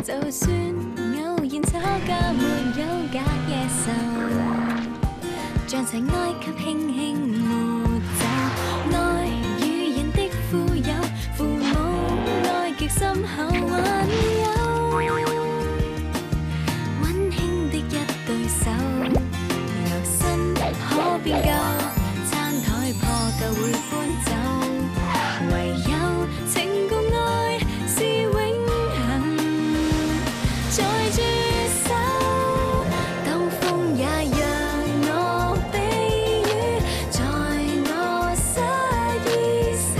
就算偶然吵架，沒有假野獸，像塵埃及輕輕抹走。愛與人的富有，父母愛極深厚溫柔，溫馨的一對手，由新可變舊，餐台破舊會搬走，唯有情共愛是永恆。在駐守，當風也讓我避雨，在我失意時，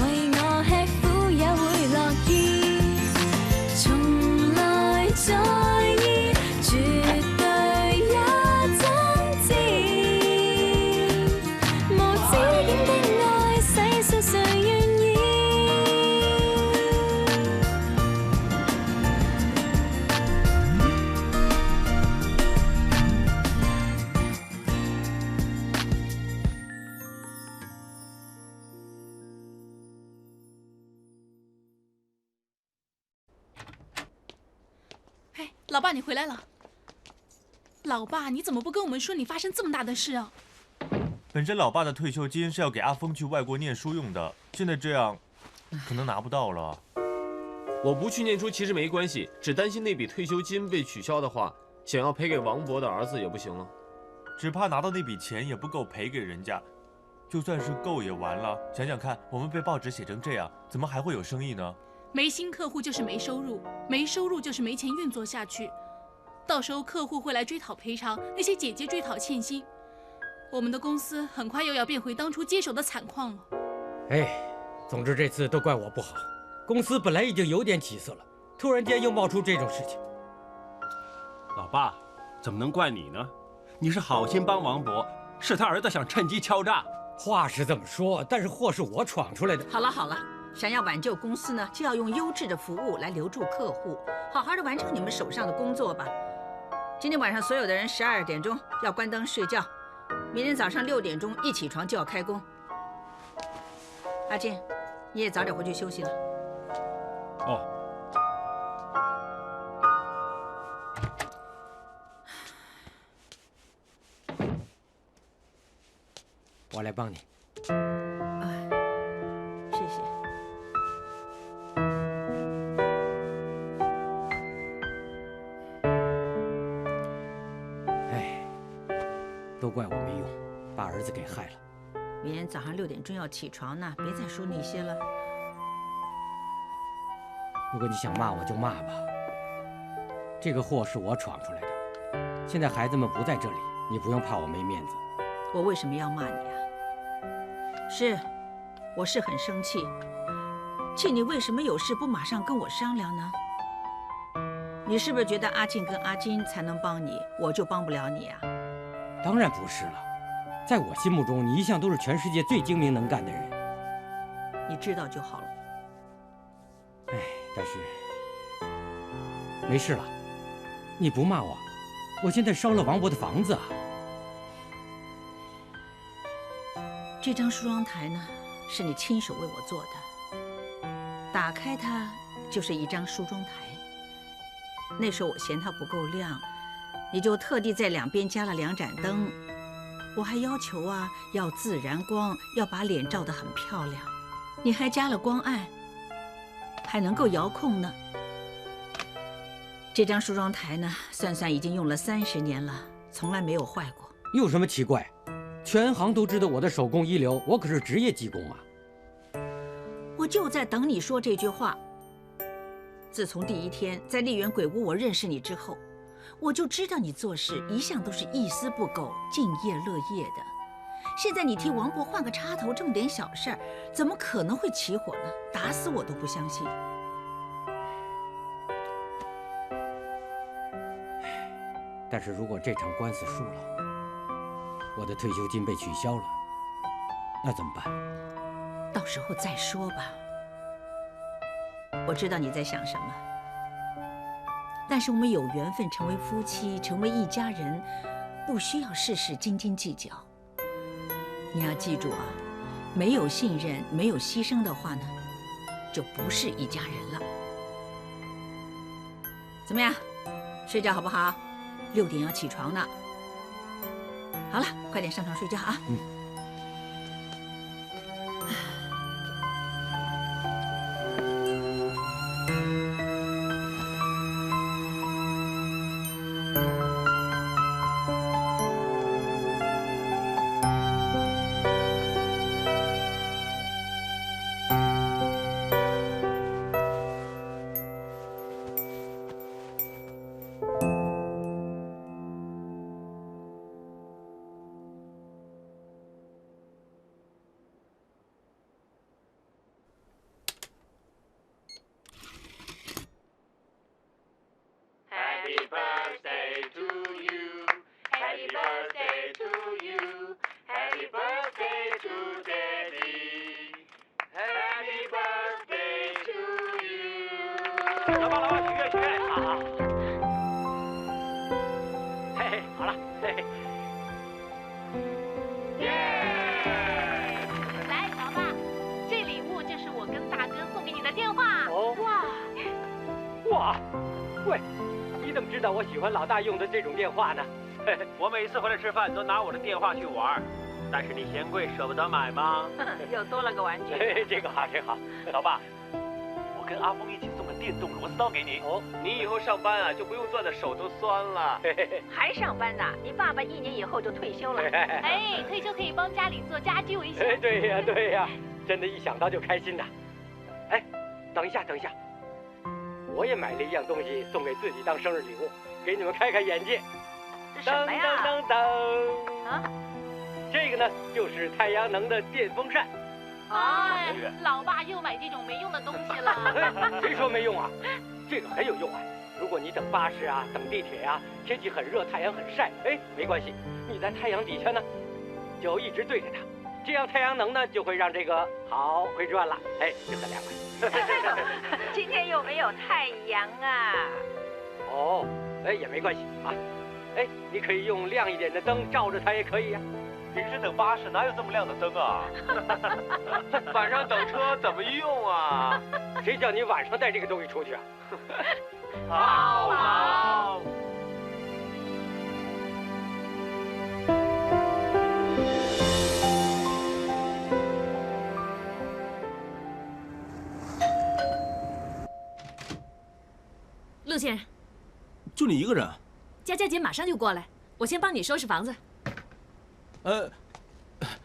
為我吃苦也會樂意，從來在意，絕對也真摯，無止境的愛，世上誰願意？哎，老爸，你回来了。老爸，你怎么不跟我们说你发生这么大的事啊？本身老爸的退休金是要给阿峰去外国念书用的，现在这样，可能拿不到了。我不去念书其实没关系，只担心那笔退休金被取消的话，想要赔给王博的儿子也不行了。只怕拿到那笔钱也不够赔给人家，就算是够也完了。想想看，我们被报纸写成这样，怎么还会有生意呢？没新客户就是没收入，没收入就是没钱运作下去。到时候客户会来追讨赔偿，那些姐姐追讨欠薪，我们的公司很快又要变回当初接手的惨况了。哎，总之这次都怪我不好，公司本来已经有点起色了，突然间又冒出这种事情。老爸，怎么能怪你呢？你是好心帮王博，是他儿子想趁机敲诈。话是这么说，但是祸是我闯出来的。好了好了，想要挽救公司呢，就要用优质的服务来留住客户，好好的完成你们手上的工作吧。今天晚上所有的人12点钟要关灯睡觉，明天早上6点钟一起床就要开工。阿健，你也早点回去休息了。哦。我来帮你。谢谢。哎，都怪我没用，把儿子给害了。明天早上6点钟要起床呢，别再说那些了。如果你想骂我就骂吧，这个祸是我闯出来的。现在孩子们不在这里，你不用怕我没面子。我为什么要骂你啊？是，我是很生气，气你为什么有事不马上跟我商量呢？你是不是觉得阿庆跟阿金才能帮你，我就帮不了你啊？当然不是了，在我心目中，你一向都是全世界最精明能干的人。你知道就好了。哎，但是没事了，你不骂我，我现在烧了王博的房子啊。这张梳妆台呢，是你亲手为我做的。打开它就是一张梳妆台。那时候我嫌它不够亮，你就特地在两边加了2盏灯。我还要求啊，要自然光，要把脸照得很漂亮。你还加了光暗，还能够遥控呢。这张梳妆台呢，算算已经用了30年了，从来没有坏过。有什么奇怪？全行都知道我的手工一流，我可是职业技工啊！我就在等你说这句话。自从第1天在丽园鬼屋我认识你之后，我就知道你做事一向都是一丝不苟、敬业乐业的。现在你替王博换个插头，这么点小事儿，怎么可能会起火呢？打死我都不相信。但是如果这场官司输了，我的退休金被取消了，那怎么办？到时候再说吧。我知道你在想什么，但是我们有缘分成为夫妻，成为一家人，不需要事事斤斤计较。你要记住啊，没有信任，没有牺牲的话呢，就不是一家人了。怎么样？睡觉好不好？6点要起床呢。好了，快点上床睡觉啊。Happy birthday to you. Happy birthday to you. Happy birthday to Daddy. Happy birthday to you. 老爸，许愿，好。嘿，好了，嘿。耶！来，老爸，这礼物就是我跟大哥送给你的电话。哦，哇，喂，你怎么知道我喜欢老大用的这种电话呢？我每次回来吃饭都拿我的电话去玩，但是你嫌贵舍不得买吗？又多了个玩具。这个好，这好。老爸，我跟阿峰一起送个电动螺丝刀给你。哦，你以后上班啊就不用攥得手都酸了。还上班呢？你爸爸1年以后就退休了。哎，退休可以帮家里做家居维修。对呀，真的，一想到就开心呐。哎，等一下，我也买了一样东西送给自己当生日礼物，给你们开开眼界。这什么呀？噔！啊，这个呢就是太阳能的电风扇。哎，老爸又买这种没用的东西了。谁说没用啊？这个很有用啊！如果你等巴士啊、等地铁啊，天气很热，太阳很晒，哎，没关系，你在太阳底下呢，就一直对着它，这样太阳能呢就会让这个好会转了，哎，就很凉快。今天又没有太阳啊。哦，哎，也没关系啊。哎，你可以用亮一点的灯照着它也可以呀。平时等巴士哪有这么亮的灯啊？晚上等车怎么用啊？谁叫你晚上带这个东西出去啊？好。陆先生，就你一个人？佳佳姐马上就过来，我先帮你收拾房子。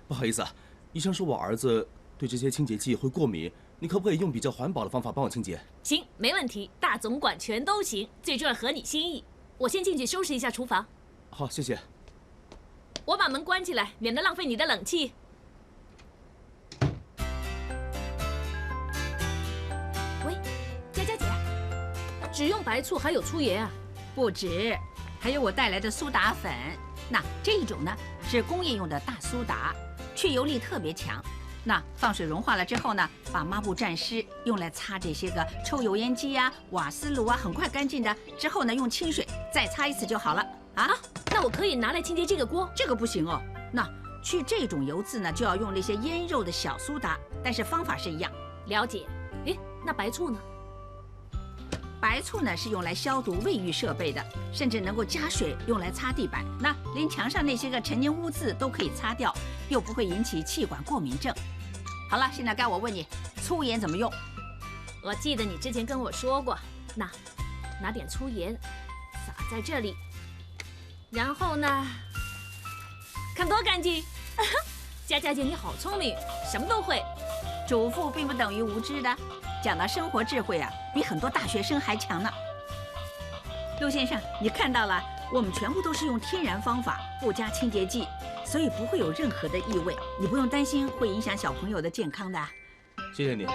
不好意思啊，医生说我儿子对这些清洁剂会过敏，你可不可以用比较环保的方法帮我清洁？行，没问题，大总管全都行，最重要合你心意。我先进去收拾一下厨房。好，谢谢。我把门关起来，免得浪费你的冷气。喂，佳佳姐，只用白醋还有粗盐啊？不止，还有我带来的苏打粉。那这种呢是工业用的大苏打，去油力特别强。那放水融化了之后呢，把抹布蘸湿，用来擦这些个抽油烟机啊、瓦斯炉啊，很快干净的。之后呢，用清水再擦一次就好了。啊，那我可以拿来清洁这个锅？这个不行哦。那去这种油渍呢，就要用那些腌肉的小苏打，但是方法是一样。了解。哎，那白醋呢？白醋呢是用来消毒卫浴设备的，甚至能够加水用来擦地板，那连墙上那些个陈年污渍都可以擦掉，又不会引起气管过敏症。好了，现在该我问你，粗盐怎么用？我记得你之前跟我说过，那拿点粗盐撒在这里，然后呢，看多干净！佳佳姐你好聪明，什么都会。主妇并不等于无知的。讲到生活智慧啊，比很多大学生还强呢。陆先生，你看到了，我们全部都是用天然方法，不加清洁剂，所以不会有任何的异味，你不用担心会影响小朋友的健康的。谢谢你。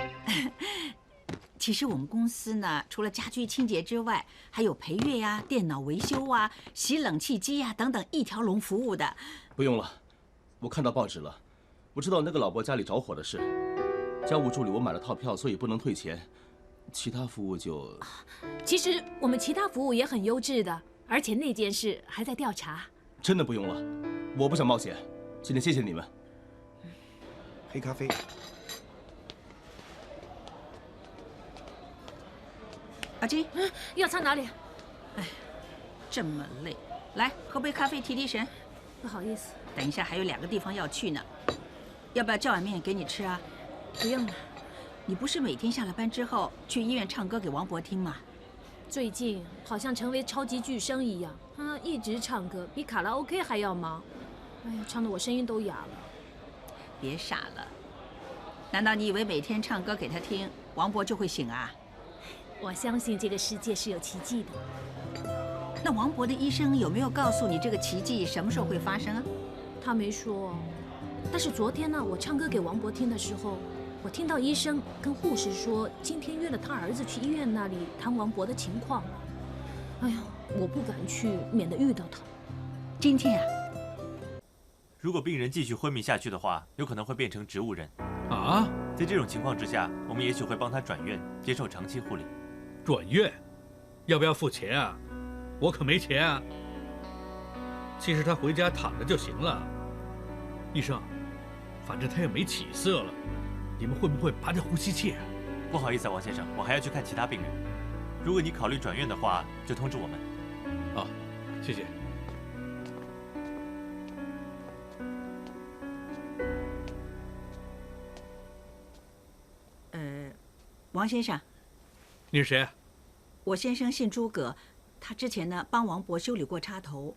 其实我们公司呢，除了家居清洁之外，还有陪月呀、电脑维修啊、洗冷气机呀等等一条龙服务的。不用了，我看到报纸了，我知道那个老伯家里着火的事。家务助理我买了套票，所以不能退钱，其他服务就……其实我们其他服务也很优质的，而且那件事还在调查。真的不用了，我不想冒险。今天谢谢你们。黑咖啡。阿金，要擦哪里？这么累，来喝杯咖啡提提神。不好意思，等一下还有2个地方要去呢，要不要叫碗面给你吃啊？不用了。你不是每天下了班之后去医院唱歌给王博听吗？最近好像成为超级巨声一样，他一直唱歌，比卡拉 OK 还要忙。哎呀，唱得我声音都哑了。别傻了，难道你以为每天唱歌给他听，王博就会醒啊？我相信这个世界是有奇迹的。那王博的医生有没有告诉你这个奇迹什么时候会发生啊？他没说，但是昨天呢，我唱歌给王博听的时候，我听到医生跟护士说，今天约了他儿子去医院那里谈王博的情况。哎呀，我不敢去，免得遇到他。今天啊，如果病人继续昏迷下去的话，有可能会变成植物人。啊？在这种情况之下，我们也许会帮他转院，接受长期护理。转院？要不要付钱啊？我可没钱啊。其实他回家躺着就行了。医生，反正他也没起色了，你们会不会拔着呼吸器啊？不好意思啊，王先生，我还要去看其他病人。如果你考虑转院的话，就通知我们。啊，谢谢。王先生，你是谁？我先生姓诸葛，他之前呢帮王博修理过插头。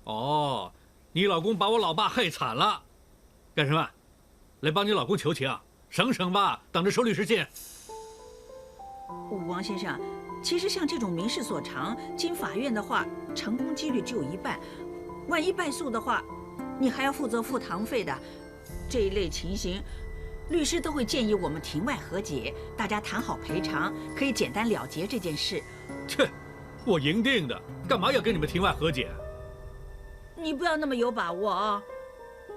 哦，你老公把我老爸害惨了，干什么？来帮你老公求情，省省吧，等着收律师信。王先生，其实像这种民事所偿，经法院的话，成功几率只有1半，万一败诉的话，你还要负责付堂费的。这一类情形，律师都会建议我们庭外和解，大家谈好赔偿，可以简单了结这件事。切，我赢定的，干嘛要跟你们庭外和解？你不要那么有把握啊！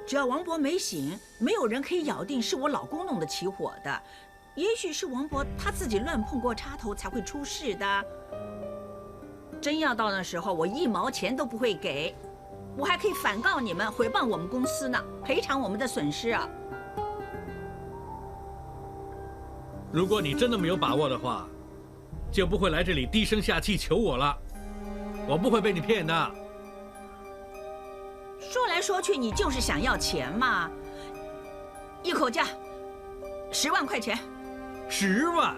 只要王博没醒，没有人可以咬定是我老公弄得起火的。也许是王博他自己乱碰过插头才会出事的。真要到那时候，我1毛钱都不会给，我还可以反告你们，诽谤我们公司呢，赔偿我们的损失啊！如果你真的没有把握的话，就不会来这里低声下气求我了。我不会被你骗的。说来说去，你就是想要钱嘛！一口价，10万块钱。10万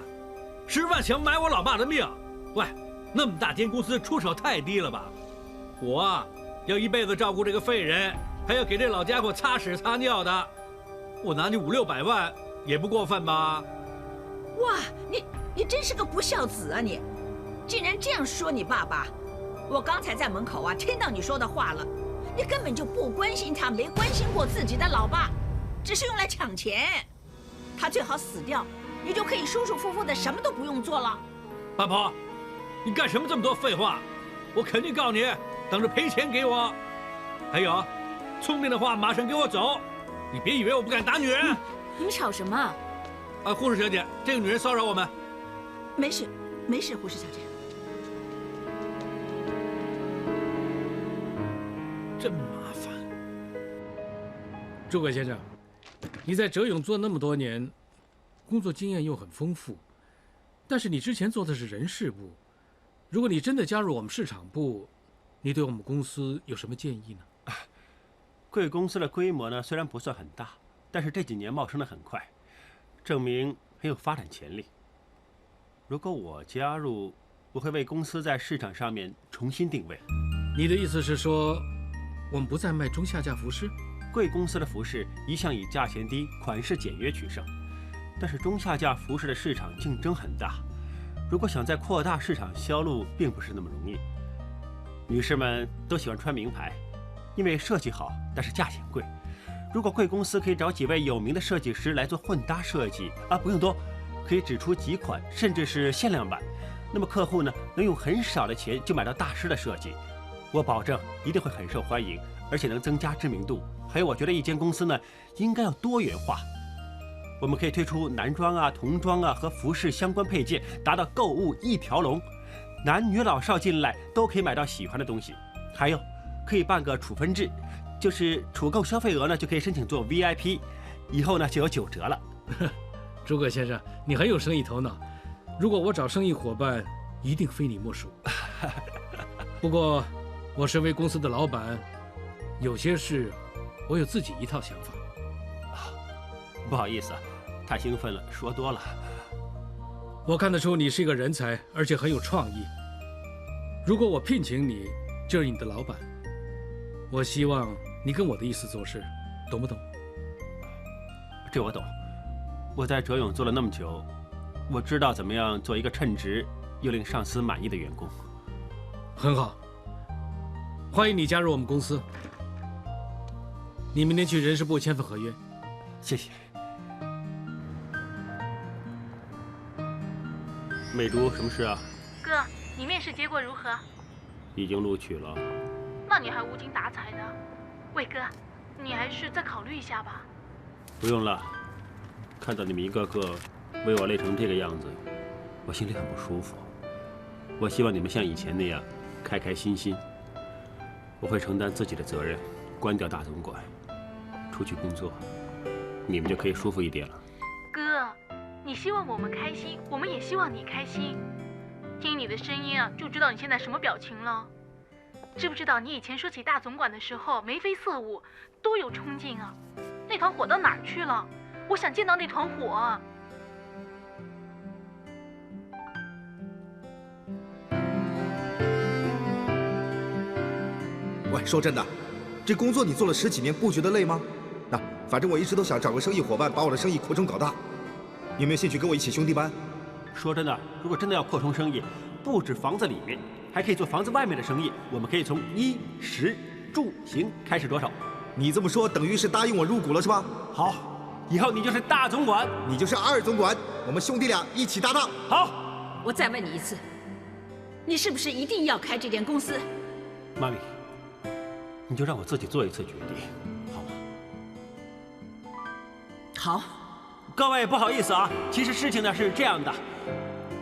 ，10万想买我老爸的命？喂，那么大间公司出手太低了吧？我啊，要一辈子照顾这个废人，还要给这老家伙擦屎擦尿的，我拿你500-600万也不过分吧？哇，你真是个不孝子啊！你竟然这样说你爸爸！我刚才在门口啊，听到你说的话了。你根本就不关心他，没关心过自己的老爸，只是用来抢钱。他最好死掉，你就可以舒舒服服的什么都不用做了。八婆，你干什么这么多废话？我肯定告你，等着赔钱给我。还有，聪明的话马上给我走，你别以为我不敢打女人。你们吵什么？啊，护士小姐，这个女人骚扰我们。没事，没事，护士小姐。真麻烦。诸葛先生，你在哲永做那么多年，工作经验又很丰富，但是你之前做的是人事部，如果你真的加入我们市场部，你对我们公司有什么建议呢？贵公司的规模呢虽然不算很大，但是这几年茂盛的很快，证明很有发展潜力。如果我加入，我会为公司在市场上面重新定位。你的意思是说，我们不再卖中下价服饰？贵公司的服饰一向以价钱低、款式简约取胜，但是中下价服饰的市场竞争很大，如果想再扩大市场销路，并不是那么容易。女士们都喜欢穿名牌，因为设计好，但是价钱贵。如果贵公司可以找几位有名的设计师来做混搭设计，不用多，可以只出几款，甚至是限量版，那么客户呢能用很少的钱就买到大师的设计，我保证一定会很受欢迎，而且能增加知名度。还有，我觉得一间公司呢应该要多元化，我们可以推出男装啊、童装啊和服饰相关配件，达到购物一条龙，男女老少进来都可以买到喜欢的东西。还有，可以办个处分制，就是储够消费额呢就可以申请做 VIP， 以后呢就有9折了。诸葛先生，你很有生意头脑，如果我找生意伙伴，一定非你莫属。不过，我身为公司的老板，有些事我有自己一套想法。不好意思，太兴奋了，说多了。我看得出你是一个人才，而且很有创意。如果我聘请你，就是你的老板，我希望你跟我的意思做事，懂不懂？这我懂。我在哲永做了那么久，我知道怎么样做一个称职又令上司满意的员工。很好，欢迎你加入我们公司。你明天去人事部签份合约。谢谢。美珠，什么事啊？哥，你面试结果如何？已经录取了。那你还无精打采的？喂哥，你还是再考虑一下吧。不用了，看到你们一个个为我累成这个样子，我心里很不舒服。我希望你们像以前那样开开心心。我会承担自己的责任，关掉大总管，出去工作，你们就可以舒服一点了。哥，你希望我们开心，我们也希望你开心。听你的声音啊，就知道你现在什么表情了。知不知道你以前说起大总管的时候眉飞色舞，多有冲劲啊！那团火到哪儿去了？我想见到那团火啊！喂，说真的，这工作你做了10几年，不觉得累吗？那反正我一直都想找个生意伙伴，把我的生意扩充搞大。有没有兴趣跟我一起兄弟班？说真的，如果真的要扩充生意，不止房子里面，还可以做房子外面的生意。我们可以从衣食住行开始着手。你这么说，等于是答应我入股了是吧？好，以后你就是大总管，你就是二总管，我们兄弟俩一起搭档。好，我再问你一次，你是不是一定要开这间公司？妈咪，你就让我自己做一次决定，好吗？好。各位不好意思啊，其实事情呢是这样的，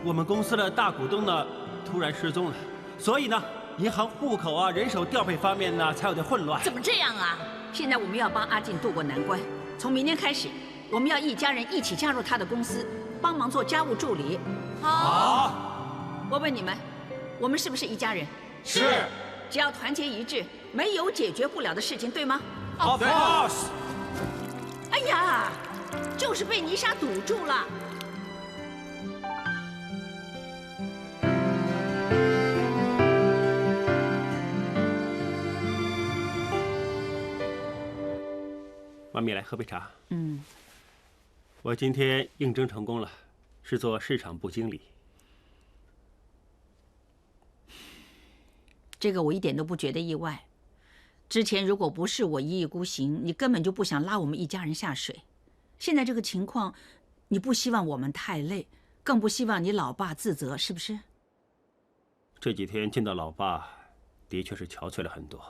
我们公司的大股东呢突然失踪了，所以呢，银行户口啊、人手调配方面呢才有点混乱。怎么这样啊？现在我们要帮阿进渡过难关，从明天开始，我们要一家人一起加入他的公司，帮忙做家务助理。好。我问你们，我们是不是一家人？是。只要团结一致，没有解决不了的事情，对吗 ？Of course。哎呀，就是被泥沙堵住了。妈咪，来喝杯茶。嗯。我今天应征成功了，是做市场部经理。这个我一点都不觉得意外。之前如果不是我一意孤行，你根本就不想拉我们一家人下水。现在这个情况，你不希望我们太累，更不希望你老爸自责，是不是？这几天见到老爸，的确是憔悴了很多。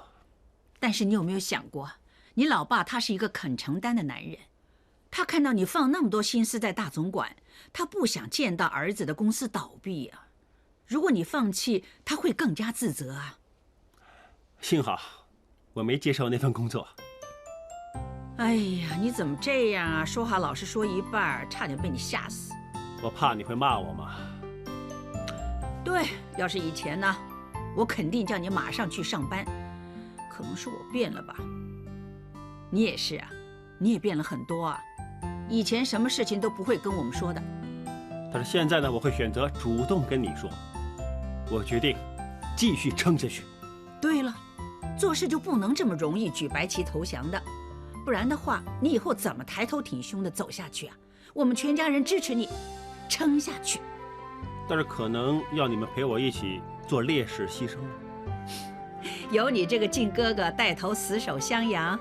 但是你有没有想过，你老爸他是一个肯承担的男人，他看到你放那么多心思在大总管，他不想见到儿子的公司倒闭啊。如果你放弃，他会更加自责啊。幸好我没接受那份工作。哎呀，你怎么这样啊？说话老是说一半，差点被你吓死。我怕你会骂我嘛。对，要是以前呢，我肯定叫你马上去上班。可能是我变了吧？你也是啊，你也变了很多啊。以前什么事情都不会跟我们说的。但是现在呢，我会选择主动跟你说。我决定继续撑下去。对了，做事就不能这么容易举白旗投降的，不然的话，你以后怎么抬头挺胸的走下去啊？我们全家人支持你，撑下去。但是可能要你们陪我一起做烈士牺牲了。有你这个靖哥哥带头死守襄阳，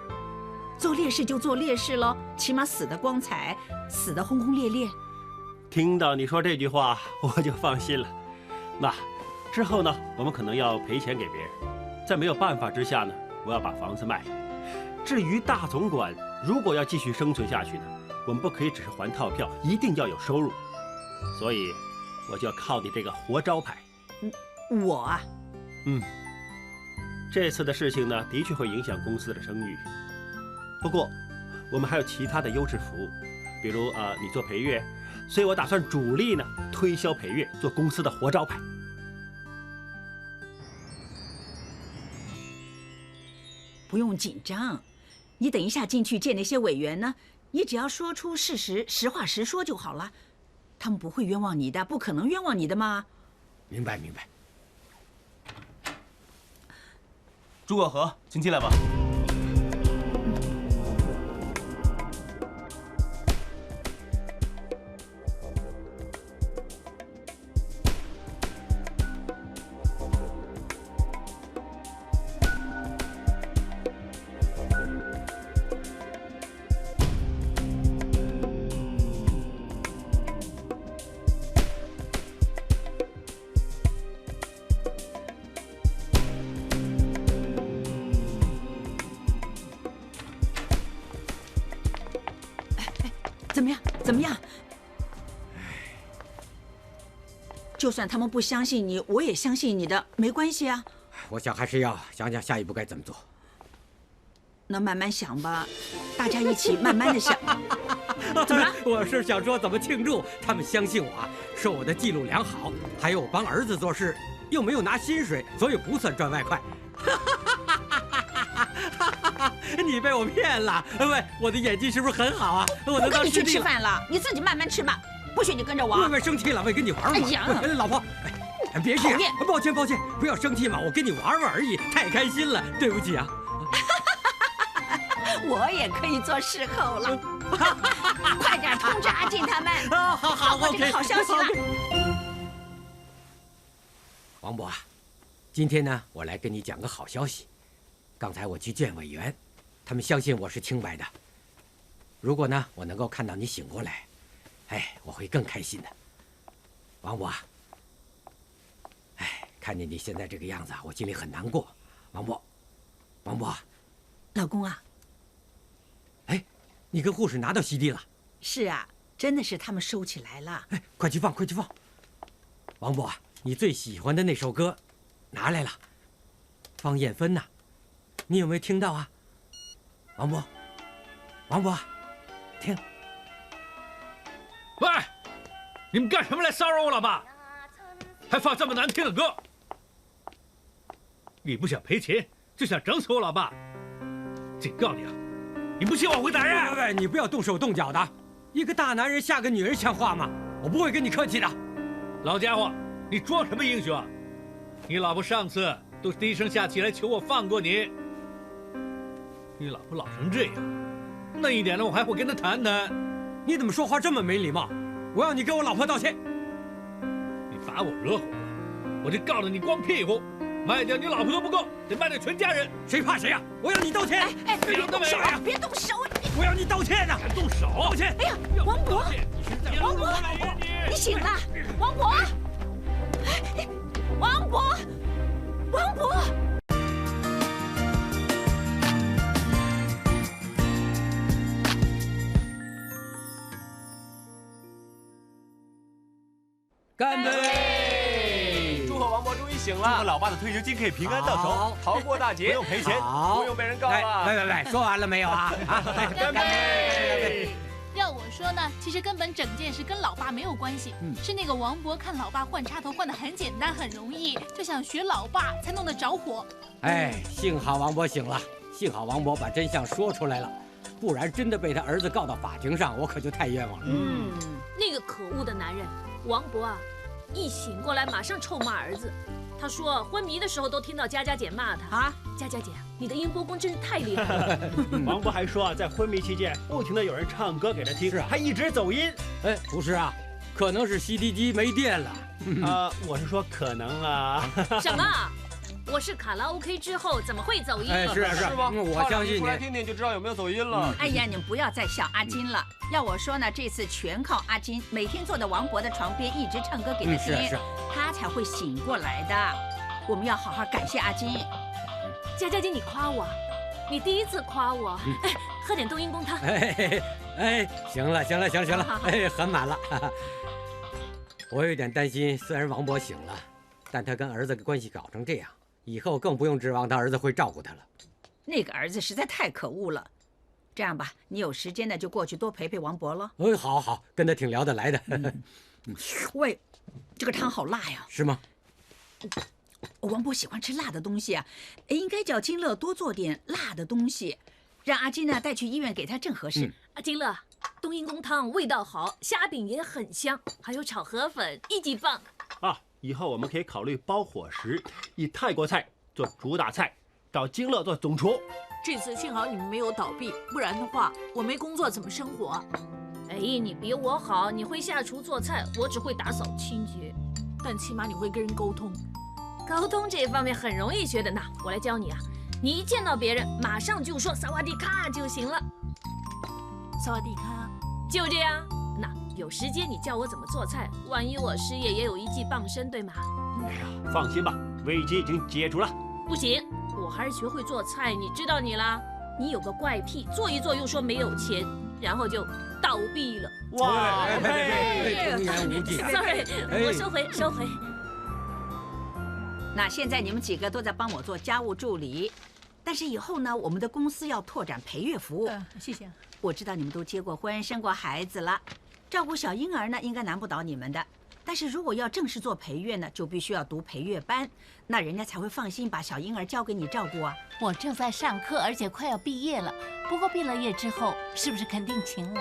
做烈士就做烈士喽，起码死得光彩，死得轰轰烈烈。听到你说这句话，我就放心了。那之后呢，我们可能要赔钱给别人，在没有办法之下呢，我要把房子卖了。至于大总管，如果要继续生存下去呢，我们不可以只是还套票，一定要有收入。所以，我就要靠你这个活招牌。我啊，这次的事情呢，的确会影响公司的声誉。不过，我们还有其他的优质服务，比如你做陪月，所以我打算主力呢推销陪月，做公司的活招牌。不用紧张。你等一下进去见那些委员呢，你只要说出事实，实话实说就好了。他们不会冤枉你的，不可能冤枉你的嘛。明白明白。朱广和，请进来吧。怎么样？怎么样？就算他们不相信你，我也相信你的，没关系啊。我想还是要想想下一步该怎么做。那慢慢想吧，大家一起慢慢的想。怎么了？我是想说怎么庆祝他们相信我啊，说我的记录良好，还有我帮儿子做事，又没有拿薪水，所以不算赚外快。你被我骗了！喂，我的演技是不是很好啊？我不跟你去吃饭了，你自己慢慢吃吧，不许你跟着我。喂，生气了，喂，跟你玩玩。哎呀，老婆，别气，抱歉抱歉，不要生气嘛，我跟你玩玩而已，太开心了，对不起啊。我也可以做事后了，快点通知阿进他们。好，我这个好消息了。王伯啊，今天呢，我来跟你讲个好消息。刚才我去见委员，他们相信我是清白的。如果呢，我能够看到你醒过来，哎，我会更开心的。王伯啊，哎，看见你现在这个样子，我心里很难过。王伯，王伯，老公啊，哎，你跟护士拿到 CD 了？是啊，真的是他们收起来了。哎，快去放，快去放。王伯啊，你最喜欢的那首歌拿来了，方艳芬呐。你有没有听到啊，王伯？王伯，听。喂，你们干什么来骚扰我老爸？还放这么难听的歌？你不想赔钱，就想整死我老爸？警告你啊，你不信我会打人！喂，你不要动手动脚的，一个大男人吓个女人像话吗？我不会跟你客气的。老家伙，你装什么英雄啊？你老婆上次都低声下气来求我放过你。你老婆老成这样，嫩一点的我还会跟她谈谈。你怎么说话这么没礼貌？我要你给我老婆道歉。你把我惹火了，我就告诉你光屁股，卖掉你老婆都不够，得卖掉全家人。谁怕谁呀？我要你道歉！哎，别动手啊！别动手！我要你道歉呐！敢动手！道歉！哎呀，王伯，王伯，你醒了！王伯，王伯，王伯。干杯！祝贺王伯终于醒了，祝贺老爸的退休金可以平安到手，逃过大劫，不用赔钱，不用被人告了。喂，说完了没有啊？啊，干杯！要我说呢，其实根本整件事跟老爸没有关系，是那个王伯看老爸换插头换得很简单很容易，就想学老爸，才弄得着火。哎，幸好王伯醒了，幸好王伯把真相说出来了，不然真的被他儿子告到法庭上，我可就太冤枉了。那个可恶的男人王伯啊，一醒过来马上臭骂儿子。他说昏迷的时候都听到佳佳姐骂他啊，佳佳姐，你的音波功真是太厉害了。王伯还说，在昏迷期间不停的有人唱歌给他听，还一直走音。哎，不是啊，可能是 CD 机没电了。我是说可能啊。什么？我是卡拉 OK 之后怎么会走音？哎，是吗？我相信你。出来听听就知道有没有走音了。哎呀，你们不要再笑阿金了。要我说呢，这次全靠阿金每天坐在王伯的床边一直唱歌给他听，他才会醒过来的。我们要好好感谢阿金。佳佳姐，你夸我，你第一次夸我。哎，喝点冬阴功汤。哎，行了，哎，很满了。我有点担心，虽然王伯醒了，但他跟儿子的关系搞成这样，以后更不用指望他儿子会照顾他了。那个儿子实在太可恶了。这样吧，你有时间呢就过去多陪陪王伯了。好，跟他挺聊得来的。喂，这个汤好辣呀。是吗？王伯喜欢吃辣的东西啊，应该叫金乐多做点辣的东西，让阿金呢带去医院给他正合适。金乐，冬阴功汤味道好，虾饼也很香，还有炒河粉，一级棒。啊，以后我们可以考虑包伙食，以泰国菜做主打菜，找金乐做总厨。这次幸好你们没有倒闭，不然的话，我没工作怎么生活？哎，你比我好，你会下厨做菜，我只会打扫清洁。但起码你会跟人沟通。沟通这方面很容易学的呢，我来教你啊。你一见到别人，马上就说萨瓦迪卡就行了。萨瓦迪卡，就这样。那有时间你教我怎么做菜，万一我失业也有一技傍身，对吗？哎呀，放心吧，危机已经解除了。不行，我还是学会做菜。你知道你啦，你有个怪癖，做一做又说没有钱，然后就倒闭了。哇，忠言无忌。Sorry，我收回，收回。那现在你们几个都在帮我做家务助理，但是以后呢，我们的公司要拓展陪月服务。谢谢。我知道你们都结过婚，生过孩子了，照顾小婴儿呢，应该难不倒你们的。但是如果要正式做陪月呢，就必须要读陪月班，那人家才会放心把小婴儿交给你照顾啊。我正在上课，而且快要毕业了。不过毕了业之后，是不是肯定请我？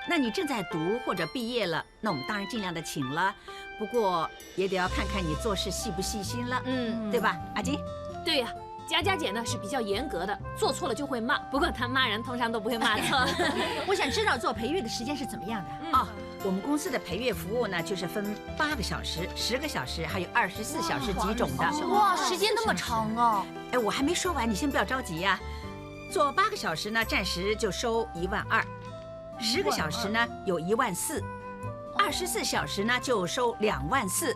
那你正在读或者毕业了，那我们当然尽量的请了。不过也得要看看你做事细不细心了，对吧，阿金？对呀。佳佳姐呢是比较严格的，做错了就会骂，不过她骂人通常都不会骂错。我想知道做陪月的时间是怎么样的哦。我们公司的陪月服务呢，就是分8个小时、10个小时，还有24小时几种的。哇，时间那么长哦！哎，我还没说完，你先不要着急呀。做8个小时呢，暂时就收12000；10个小时呢有14000；24小时呢就收24000。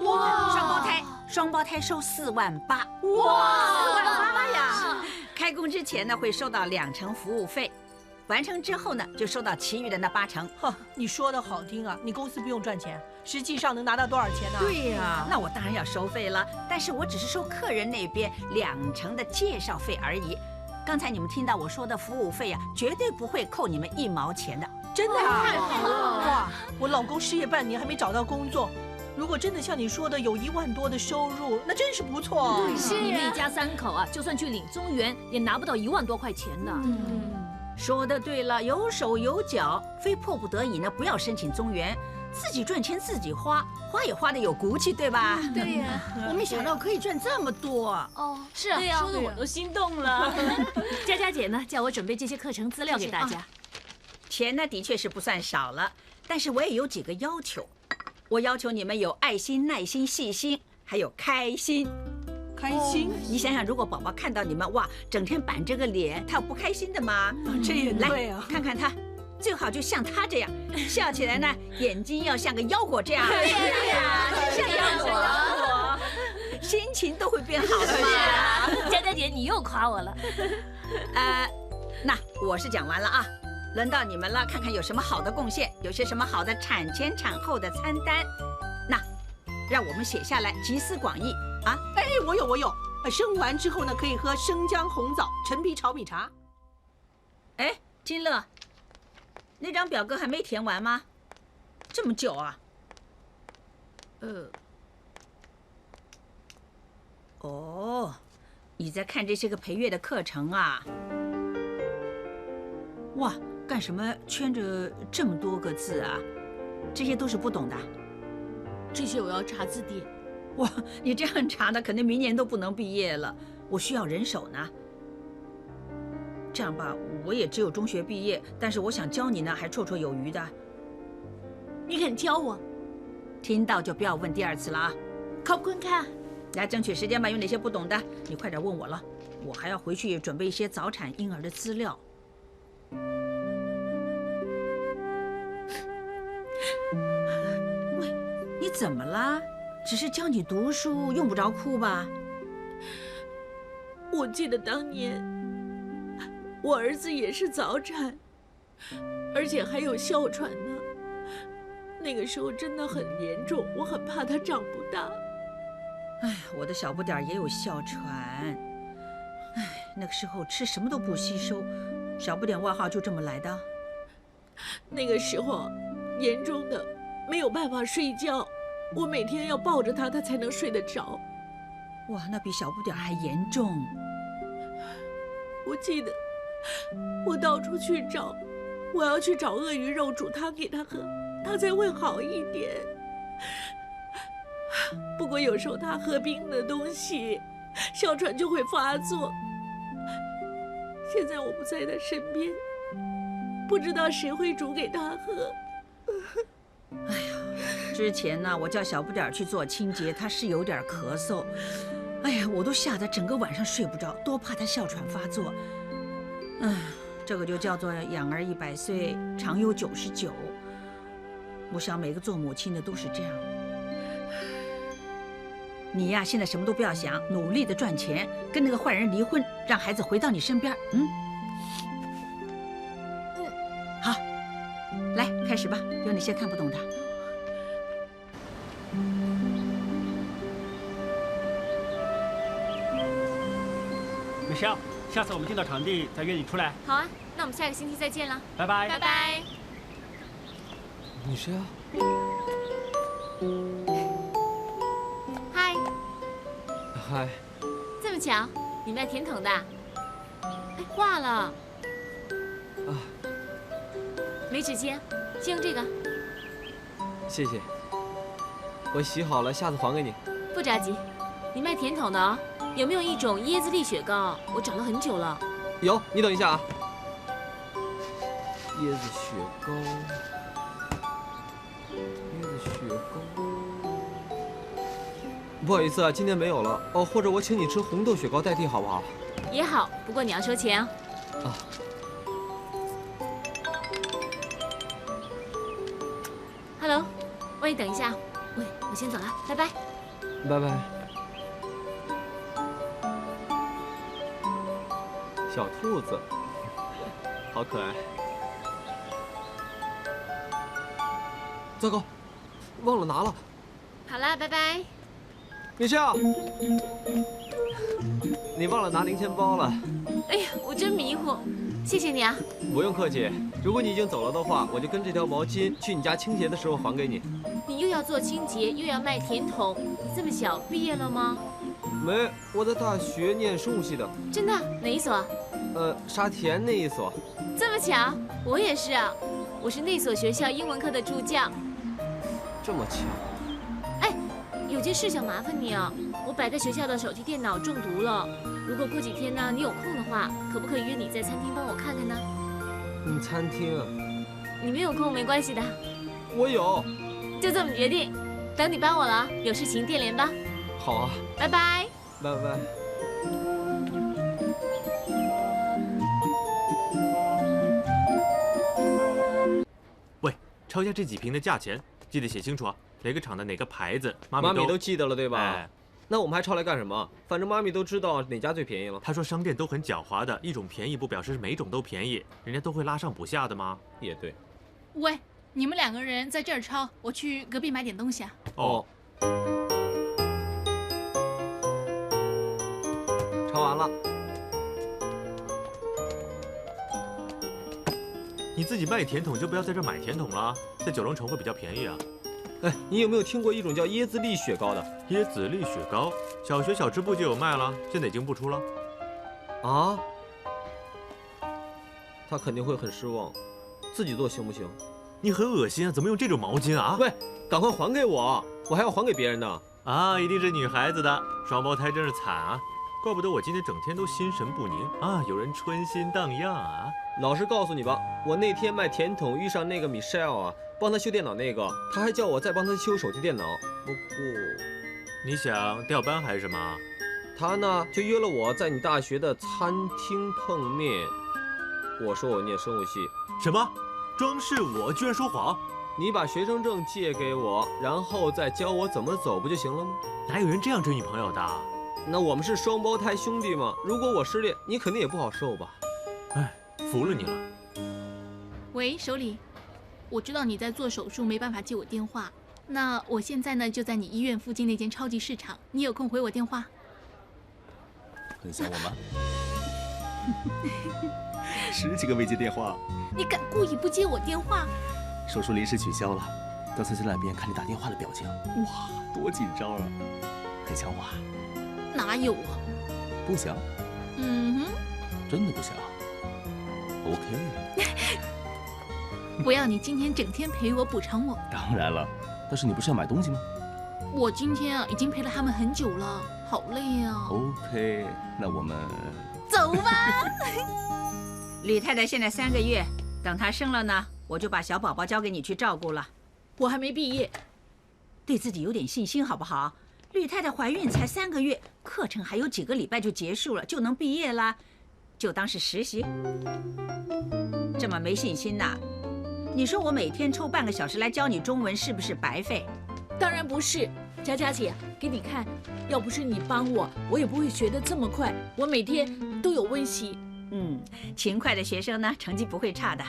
哇！双胞胎收48000。哇，48000呀！开工之前呢会收到2成服务费，完成之后呢就收到其余的那8成。呵，你说的好听啊，你公司不用赚钱，实际上能拿到多少钱呢？对呀，那我当然要收费了，但是我只是收客人那边2成的介绍费而已。刚才你们听到我说的服务费啊，绝对不会扣你们1毛钱的。真的啊？太好了！哇，我老公失业半年还没找到工作。如果真的像你说的有1万多的收入，那真是不错。对，是你们一家3口啊，就算去领中原，也拿不到1万多块钱的。说的对了，有手有脚，非迫不得已呢，不要申请中原，自己赚钱自己花，花也花的有骨气，对吧？对呀，我没想到可以赚这么多。哦，是啊，对呀，说的我都心动了。佳佳姐呢，叫我准备这些课程资料给大家。钱呢，的确是不算少了，但是我也有几个要求。我要求你们有爱心、耐心、细心，还有开心。开心？你想想，如果宝宝看到你们哇，整天板着个脸，他有不开心的吗？这也对啊。看看他，最好就像他这样，笑起来呢，眼睛要像个腰果这样。对呀，像腰果，心情都会变好的嘛。佳佳姐，你又夸我了。那我是讲完了啊。轮到你们了，看看有什么好的贡献，有些什么好的产前产后的餐单，那让我们写下来，集思广益啊！哎，我有，生完之后呢，可以喝生姜红枣、陈皮炒米茶。哎，金乐，那张表格还没填完吗？这么久啊？哦，你在看这些个陪月的课程啊？哇！干什么圈着这么多个字啊？这些都是不懂的。这些我要查字典。哇，你这样查的，肯定明年都不能毕业了。我需要人手呢。这样吧，我也只有中学毕业，但是我想教你呢，还绰绰有余的。你肯教我？听到就不要问第2次了啊。考不看。来，争取时间吧，有哪些不懂的，你快点问我了。我还要回去准备一些早产婴儿的资料。喂，你怎么了？只是教你读书，用不着哭吧？我记得当年我儿子也是早产，而且还有哮喘呢。那个时候真的很严重，我很怕他长不大。哎，我的小不点儿也有哮喘。哎，那个时候吃什么都不吸收，小不点外号就这么来的。那个时候严重的没有办法睡觉，我每天要抱着他，他才能睡得着。哇，那比小不点儿还严重。我记得我到处去找，我要去找鳄鱼肉煮汤给他喝，他才会好一点。不过有时候他喝冰的东西，哮喘就会发作。现在我不在他身边，不知道谁会煮给他喝。哎呀，之前呢，我叫小不点儿去做清洁，他是有点咳嗽。哎呀，我都吓得整个晚上睡不着，多怕他哮喘发作。唉，这个就叫做养儿100岁，长忧99。我想每个做母亲的都是这样。你呀，现在什么都不要想，努力的赚钱，跟那个坏人离婚，让孩子回到你身边。好，来开始吧，有哪些看不懂的？Michelle，下次我们见到场地再约你出来。好啊，那我们下个星期再见了。拜拜。拜拜。你谁啊？嗨。嗨。这么巧，你卖甜筒的？哎，化了。啊。没纸巾，先用这个。谢谢。我洗好了，下次还给你。不着急，你卖甜筒的哦。有没有一种椰子粒雪糕？我找了很久了。有，你等一下啊。椰子雪糕，椰子雪糕。不好意思啊，今天没有了哦，或者我请你吃红豆雪糕代替好不好？也好，不过你要收钱哦。啊。Hello， 喂，等一下，喂，我先走了，拜拜。拜拜。小兔子，好可爱。糟糕，忘了拿了。好了，拜拜。Michelle，你忘了拿零钱包了。哎呀，我真迷糊，谢谢你啊。不用客气，如果你已经走了的话，我就跟这条毛巾去你家清洁的时候还给你。你又要做清洁，又要卖甜筒，你这么小，毕业了吗？没，我在大学念生物系的。真的？哪一所？沙田那一所。这么巧，我也是啊，我是那所学校英文课的助教。这么巧？哎，有件事想麻烦你啊，我摆在学校的手提电脑中毒了。如果过几天呢，你有空的话，可不可以约你在餐厅帮我看看呢？餐厅啊？你没有空没关系的。我有。就这么决定，等你帮我了，有事情电联吧。好啊。拜拜。拜拜。喂，抄一下这几瓶的价钱，记得写清楚啊，哪个厂的哪个牌子，妈咪都记得了对吧？哎，那我们还抄来干什么？反正妈咪都知道哪家最便宜了。他说商店都很狡猾的，一种便宜不表示每种都便宜，人家都会拉上补下的吗？也对。喂，你们2个人在这儿抄，我去隔壁买点东西啊。哦。抄完了。你自己卖甜筒就不要在这买甜筒了，在九龙城会比较便宜啊。哎，你有没有听过一种叫椰子粒雪糕的？椰子粒雪糕，小学小吃部就有卖了，现在已经不出了。啊？他肯定会很失望。自己做行不行？你很恶心啊！怎么用这种毛巾啊？喂，赶快还给我，我还要还给别人呢。啊，一定是女孩子的，双胞胎真是惨啊！怪不得我今天整天都心神不宁啊！有人春心荡漾啊！老实告诉你吧，我那天卖甜筒遇上那个 Michelle 啊，帮他修电脑那个，他还叫我再帮他修手提电脑。不过，你想调班还是什么？他呢就约了我在你大学的餐厅碰面。我说我念生物系。什么？装饰我居然说谎？你把学生证借给我，然后再教我怎么走不就行了吗？哪有人这样追女朋友的？那我们是双胞胎兄弟嘛，如果我失恋，你肯定也不好受吧？哎，服了你了。喂，首里，我知道你在做手术，没办法接我电话。那我现在呢就在你医院附近那间超级市场，你有空回我电话。很想我吗？10几个未接电话。你敢故意不接我电话？手术临时取消了，刚才在那边看你打电话的表情，哇，多紧张啊！很想我啊。哪有啊？不想？嗯哼，真的不想？OK。我要你今天整天陪我，补偿我。当然了，但是你不是要买东西吗？我今天啊已经陪了他们很久了，好累啊。OK， 那我们走吧。吕太太现在3个月，等她生了呢，我就把小宝宝交给你去照顾了。我还没毕业，对自己有点信心好不好？吕太太怀孕才3个月，课程还有几个礼拜就结束了，就能毕业啦，就当是实习。这么没信心呐？你说我每天抽半个小时来教你中文，是不是白费？当然不是。佳佳姐，给你看，要不是你帮我，我也不会学得这么快。我每天都有温习。勤快的学生呢，成绩不会差的。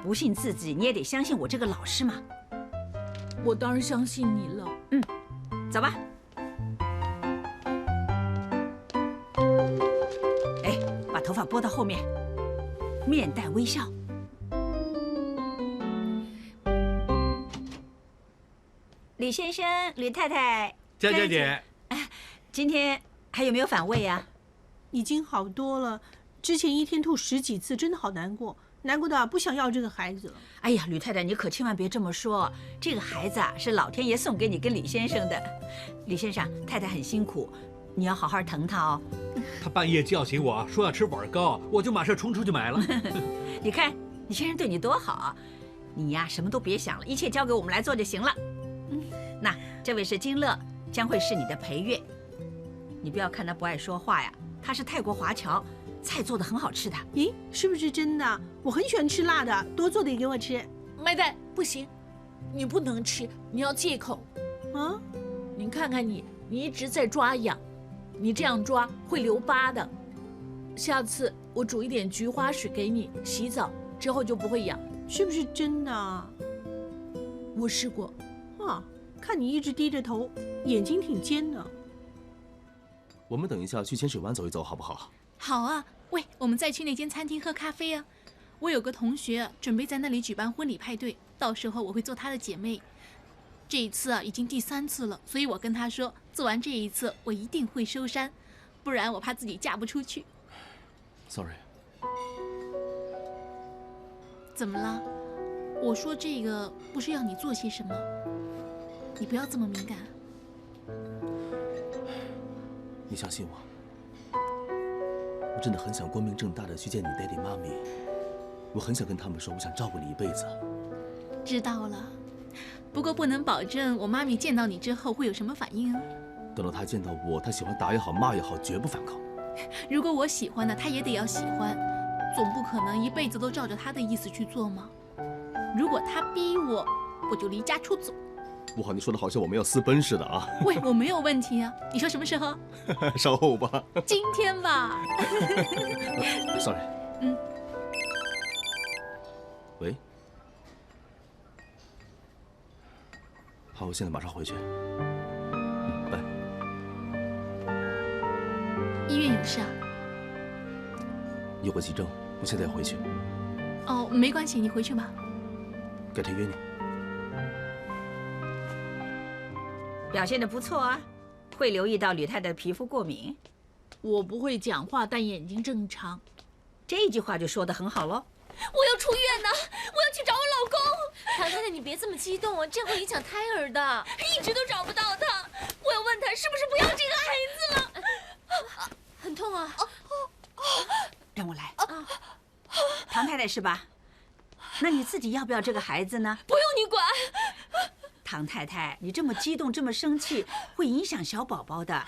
不信自己，你也得相信我这个老师嘛。我当然相信你了。走吧。哎，把头发拨到后面，面带微笑。李先生、吕太太，佳佳姐，今天还有没有反胃呀？已经好多了，之前一天吐10几次，真的好难过，难过到不想要这个孩子了。哎呀，吕太太，你可千万别这么说，这个孩子啊是老天爷送给你跟李先生的。李先生，太太很辛苦，你要好好疼她哦。他半夜叫醒我说要吃碗糕，我就马上冲出去买了。你看，李先生对你多好啊！你呀，什么都别想了，一切交给我们来做就行了。那这位是金乐，将会是你的陪月。你不要看他不爱说话呀，他是泰国华侨，菜做的很好吃的。咦，是不是真的？我很喜欢吃辣的，多做点给我吃。麦代，不行，你不能吃，你要戒口。啊？你看看你一直在抓痒，你这样抓会留疤的。下次我煮一点菊花水给你洗澡，之后就不会痒。是不是真的？我试过。啊，看你一直低着头，眼睛挺尖的。我们等一下去浅水湾走一走，好不好？好啊，喂，我们再去那间餐厅喝咖啡啊。我有个同学准备在那里举办婚礼派对，到时候我会做她的姐妹。这一次啊，已经第3次了，所以我跟她说，做完这一次，我一定会收山，不然我怕自己嫁不出去。Sorry。怎么了？我说这个不是要你做些什么，你不要这么敏感。你相信我，我真的很想光明正大的去见你爹地妈咪，我很想跟他们说，我想照顾你一辈子。知道了，不过不能保证我妈咪见到你之后会有什么反应啊。等到她见到我，她喜欢打也好，骂也好，绝不反抗。如果我喜欢的，她也得要喜欢，总不可能一辈子都照着她的意思去做吗？如果她逼我，我就离家出走。哇，你说的好像我们要私奔似的啊！喂，我没有问题啊，你说什么时候？稍后吧。今天吧。Sorry。喂。好，我现在马上回去。拜。医院有事啊？有个急症，我现在要回去。哦，没关系，你回去吧。改天约你。表现得不错啊，会留意到吕太太的皮肤过敏。我不会讲话，但眼睛正常。这句话就说得很好喽。我要出院呢，我要去找我老公。唐太太，你别这么激动啊，这样会影响胎儿的。一直都找不到他，我要问他是不是不要这个孩子了。很痛啊！让我来。唐太太是吧？那你自己要不要这个孩子呢？不用你管。唐太太，你这么激动，这么生气，会影响小宝宝的。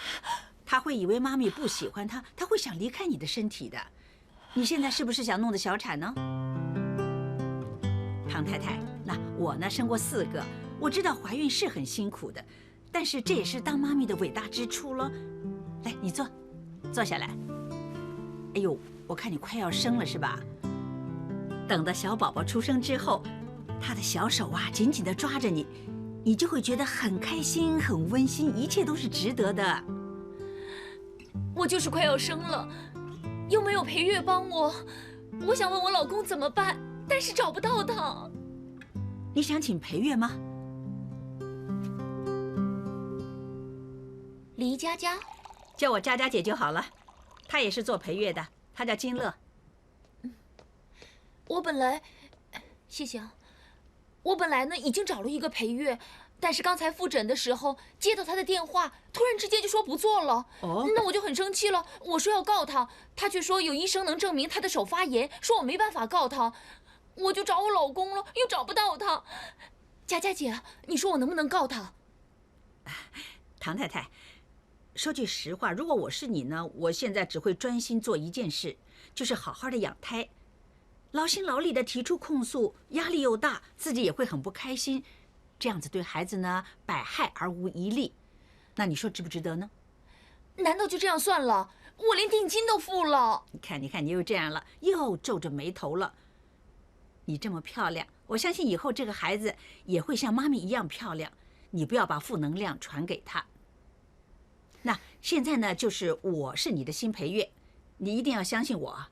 他会以为妈咪不喜欢他，他会想离开你的身体的。你现在是不是想弄的小产呢？唐太太，那我呢生过4个，我知道怀孕是很辛苦的，但是这也是当妈咪的伟大之处咯。来，你坐，坐下来。哎呦，我看你快要生了是吧？等到小宝宝出生之后，他的小手啊紧紧地抓着你，你就会觉得很开心、很温馨，一切都是值得的。我就是快要生了，又没有陪月帮我，我想问我老公怎么办，但是找不到他。你想请陪月吗？黎佳佳，叫我佳佳姐就好了。她也是做陪月的，她叫金乐。我本来，谢谢啊。我本来呢已经找了一个陪月，但是刚才复诊的时候接到他的电话，突然之间就说不做了。那我就很生气了，我说要告他，他却说有医生能证明他的手发炎，说我没办法告他。我就找我老公了，又找不到他。佳佳姐，你说我能不能告他？唐太太，说句实话，如果我是你呢，我现在只会专心做一件事，就是好好的养胎。劳心劳力的提出控诉，压力又大，自己也会很不开心，这样子对孩子呢百害而无一利。那你说值不值得呢？难道就这样算了？我连定金都付了。你看，你又这样了，又皱着眉头了。你这么漂亮，我相信以后这个孩子也会像妈咪一样漂亮。你不要把负能量传给他。那现在呢，就是我是你的新陪月，你一定要相信我。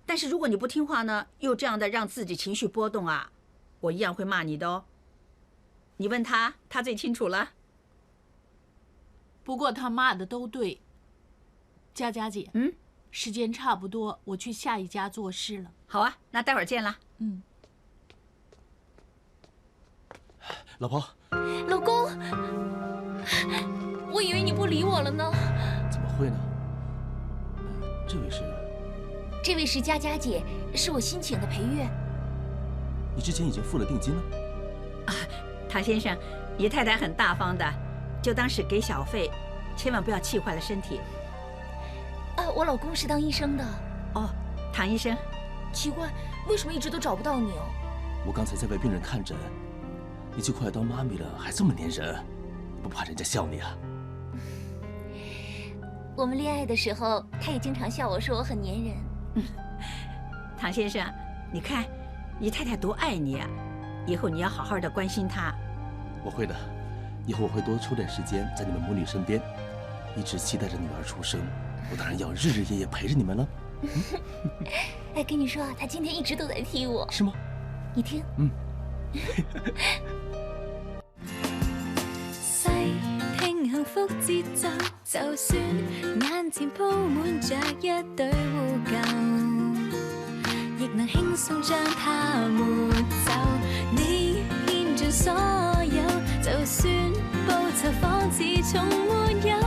但是如果你不听话呢，又这样的让自己情绪波动啊，我一样会骂你的哦。你问他，他最清楚了。不过他骂的都对。佳佳姐，时间差不多，我去下一家做事了。好啊，那待会儿见啦。老婆，老公，我以为你不理我了呢。怎么会呢？这位是？这位是佳佳姐，是我新请的陪月。你之前已经付了定金了？唐先生，你太太很大方的，就当是给小费，千万不要气坏了身体。我老公是当医生的。哦，唐医生。奇怪，为什么一直都找不到你哦？我刚才在为病人看诊，你就快要当妈咪了，还这么粘人，不怕人家笑你啊？我们恋爱的时候，他也经常笑我说我很粘人。唐先生，你看，你太太多爱你啊，以后你要好好的关心她。我会的，以后我会多抽点时间在你们母女身边，一直期待着女儿出生。我当然要日日夜夜陪着你们了。哎，跟你说啊，他今天一直都在踢我。是吗？你听。细聽幸福節奏，就算眼前鋪滿着一堆污垢，亦能輕鬆將它抹走。你獻盡所有，就算報酬仿似從沒有。